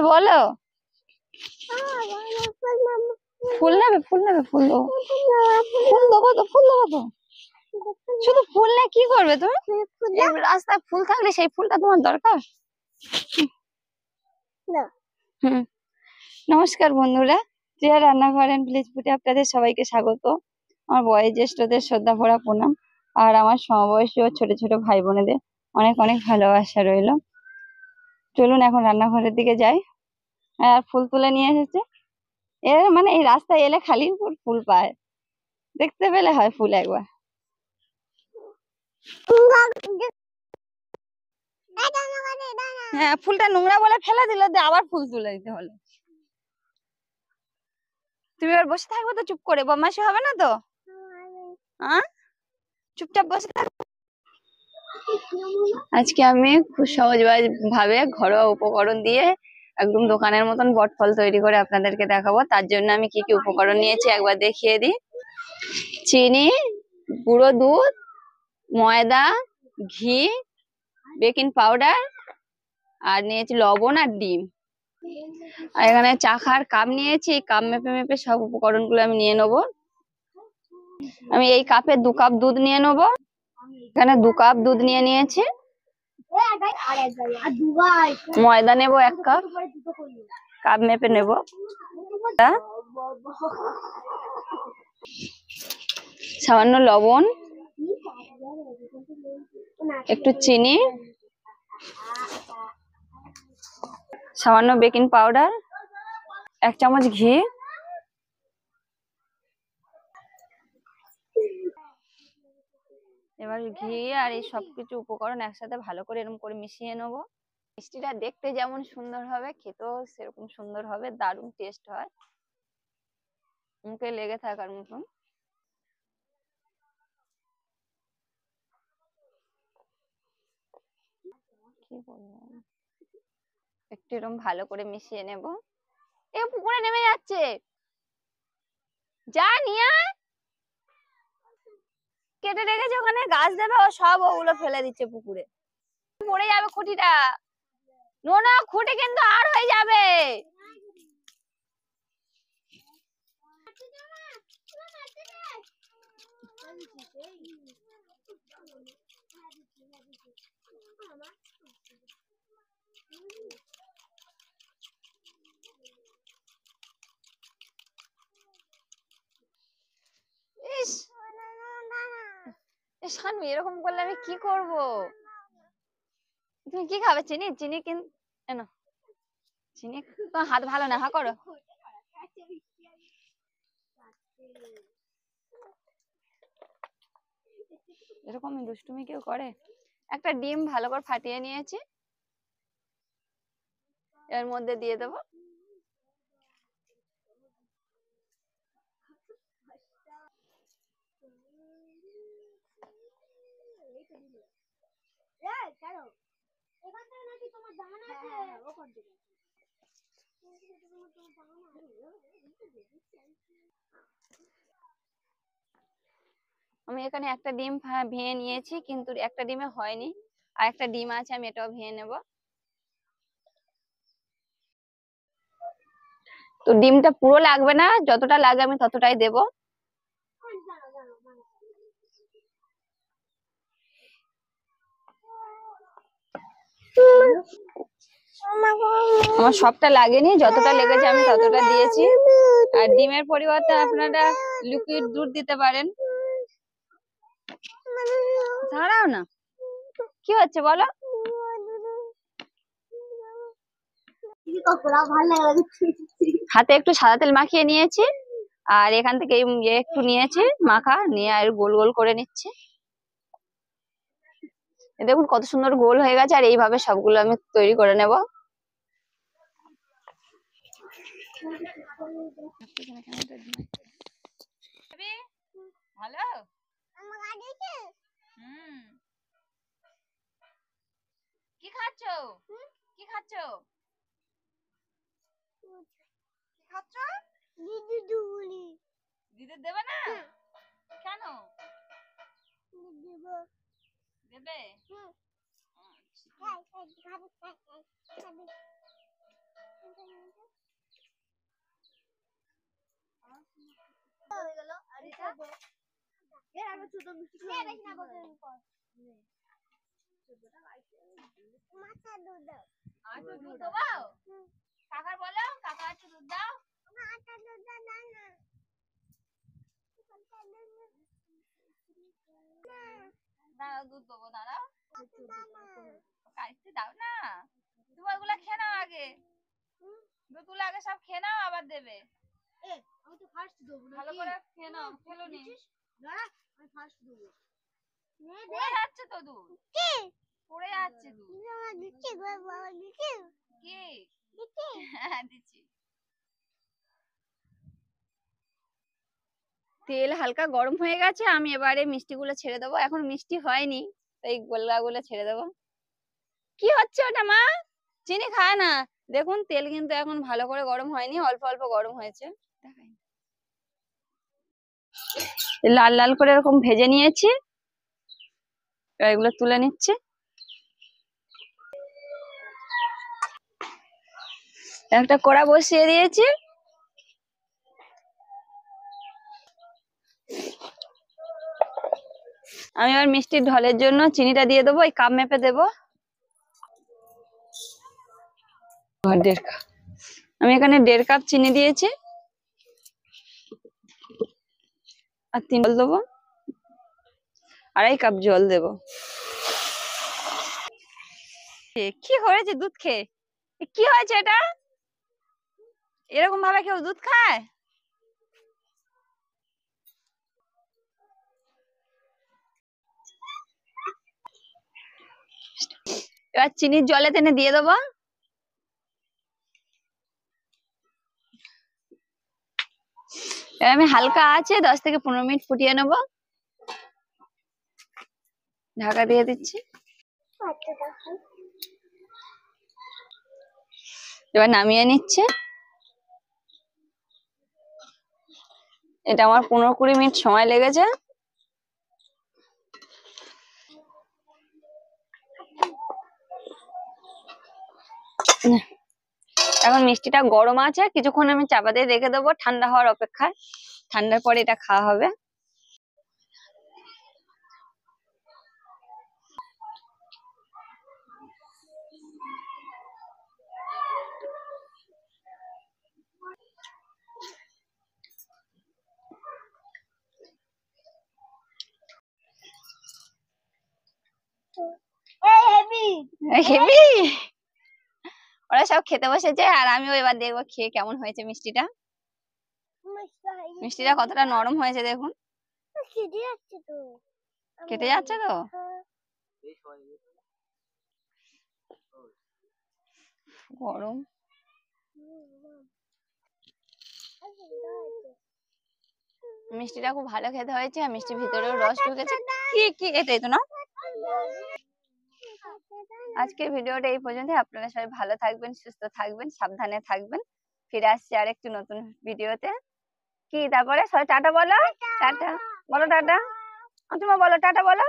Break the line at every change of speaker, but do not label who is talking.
বলো। ফুল নেবে, ফুল নেবে, ফুল দেবো, ফুল দেবো তো, ফুল দেবো তো। শুধু ফুল নিয়ে কি করবে তুমি? রাস্তায় ফুল থাকলে সেই ফুলটা তোমার দরকার। নমস্কার বন্ধুরা, প্রিয়া রান্নাঘর এন্ড ভিলেজ ফুডে আপনাদের সবাইকে স্বাগত। আমার বয়োজ্যেষ্ঠদের শ্রদ্ধা ভরা প্রণাম, আর আমার সমবয়সী ও ছোট ছোট ভাই বোনেদের অনেক অনেক ভালোবাসা রইলো। চলুন এখন রান্নাঘরের দিকে যাই। আর ফুল তুলে নিয়ে এসেছে। এর মানে এই রাস্তায় এলে খালি ফুল পায়, দেখতে পেলে হয় ফুল একবার। হ্যাঁ, ফুলটা নোংরা বলে ফেলে দিল, আবার ফুল তুলে দিতে হলো। তুমি এবার বসে থাকবে তো চুপ করে, বদমাশি হবে না তো? হ্যাঁ, চুপচাপ বসে থাকবে। আজকে আমি খুব সহজ ভাবে ঘরোয়া উপকরণ দিয়ে একদম দোকানের মতন বটফল তৈরি করে আপনাদেরকে দেখাবো। তার জন্য আমি কি কি উপকরণ নিয়েছি একবার দেখিয়ে দিই। চিনি, গুঁড়ো দুধ, ময়দা, ঘি, বেকিং পাউডার, আর নিয়েছি লবণ আর ডিম। আর এখানে চা খাওয়ার কাপ নিয়েছি, কাপ মেপে মেপে সব উপকরণ গুলো আমি নিয়ে নেবো। আমি এই কাপে 2 কাপ দুধ নিয়ে নেবো। এখানে 2 কাপ দুধ নিয়ে নিয়েছি। ময়দা নেব 1 কাপ, কাপ মেপে নেব। সামান্য লবণ, একটু চিনি, সামান্য বেকিং পাউডার, 1 চামচ ঘি, এবার ঘি আর এই সবকিছু উপকরণ একসাথে ভালো করে এরকম করে মিশিয়ে নেব। মিষ্টিটা দেখতে যেমন সুন্দর হবে, খেতেও সেরকম সুন্দর হবে, দারুণ টেস্ট হয়, মুখে লেগে থাকার মতন। কি বলবো, একটু এরকম ভালো করে মিশিয়ে নেব। এ পুকুরে নেমে যাচ্ছে, যা নিয়ে কেটে রেখেছে ওখানে, গাছ দেবে, ও সব ওগুলো ফেলে দিচ্ছে পুকুরে। পড়ে যাবে খুঁটিটা, নোনা খুঁটি কিন্তু আর হয়ে যাবে। ইস শানু, এরকম করলে আমি কি করব? তুমি কি খাবে? চিনি? চিনি কিন্তু চিনি তো হাত ভালো না, হা করো। এরকম দুষ্টুমি কেউ করে? একটা ডিম ভালো করে ফাটিয়ে নিয়েছি, এর মধ্যে দিয়ে দেবো। আমি এখানে একটা ডিম ভেঙে নিয়েছি, কিন্তু একটা ডিমে হয়নি, আর একটা ডিম আছে, আমি এটাও ভেঙে নেব। তো ডিমটা পুরো লাগবে না, যতটা লাগে আমি ততটাই দেব। আমার সবটা লাগেনি, যতটা লেগেছে আমি ততটা দিয়েছি। আর ডিমের পরিবর্তে আপনারা লিকুইড দুধ দিতে পারেন। দাঁড়াও না, কি হচ্ছে বলো? হাতে একটু সাদা তেল মাখিয়ে নিয়েছি, আর এখান থেকে একটু নিয়েছি মাখা, নিয়ে আর গোল গোল করে নিচ্ছি। দেখুন কত সুন্দর গোল হয়ে গেছে, আর এইভাবে সবগুলো আমি তৈরি করে নেব। ভালো, কি খাচ্ছ? কি খাচ্ছ? কি খাচ্ছ? দিদি দেবে না? কেন দেবে? কাকার বলো, কাকা একটু দুধ দাও। দাঁড়াও দুধ দেবো, দাঁড়াও দাও না, তুমি ওগুলা খেয়ে নাও আগে, দুধগুলো আগে সব খেয়ে নাও আবার দেবে। আমি তো ফার্স্ট দেবো, ভালো করে খেয়ে নাও, খেলো নি দাঁড়া, আমি ফার্স্ট দেবো। পড়ে যাচ্ছে তো দুধ, পড়ে যাচ্ছে দুধ। কি হ্যাঁ দিচ্ছি। তেল হালকা গরম হয়ে গেছে, আমি এবারে মিষ্টিগুলো ছেড়ে দেবো। এখন মিষ্টি হয়নি তাই গোল্লাগুলো ছেড়ে দেবো। কি হচ্ছে ওটা মা? চিনি খায় না। দেখুন তেল কিন্তু এখন ভালো করে গরম হয়নি, অল্প অল্প গরম হয়েছে। লাল লাল করে এরকম ভেজে নিয়েছি, এগুলো তুলে নিচ্ছি। একটা কড়া বসিয়ে দিয়েছি, আমি এবার মিষ্টির ঢলের জন্য চিনিটা দিয়ে দেবো, এই কাপ মেপে দেবো। আমি এখানে 1.5 কাপ চিনি দিয়েছি, আর 3 জল দেবো, 2.5 কাপ জল দেবো। কি হয়েছে দুধ খেয়ে? কি হয়েছে এটা? এরকম ভাবে কেউ দুধ খায়? এবার চিনির জলে টেনে দিয়ে দেবো। এবার আমি হালকা আছে 10 থেকে 15 মিনিট ফুটিয়ে নেবো, ঢাকা দিয়ে দিচ্ছি। এবার নামিয়ে নিচ্ছে। এটা আমার 15-20 মিনিট সময় লেগেছে। এখন মিষ্টিটা গরম আছে, কিছুক্ষণ আমি চাপা দিয়ে রেখে দেবো ঠান্ডা হওয়ার অপেক্ষায়। ঠান্ডার পরে এটা খাওয়া হবে। হেবি, ওরা সব খেতে বসেছে আর আমিও এবার দেখবো খেয়ে কেমন হয়েছে মিষ্টিটা। মিষ্টিটা কতটা নরম হয়েছে দেখুন। কেটে যাচ্ছে তো। গরম মিষ্টিটা খুব ভালো খেতে হয়েছে, আর মিষ্টির ভিতরেও রস ঢুকেছে। কি এটাই তো না। আজকের ভিডিওটা এই পর্যন্ত। আপনারা সবাই ভালো থাকবেন, সুস্থ থাকবেন, সাবধানে থাকবেন। ফিরে আসছি আরেকটি নতুন ভিডিওতে। কি তারপরে সবাই টাটা বলো, টাটা বলো, টাটা। তুমি বলো টাটা বলো।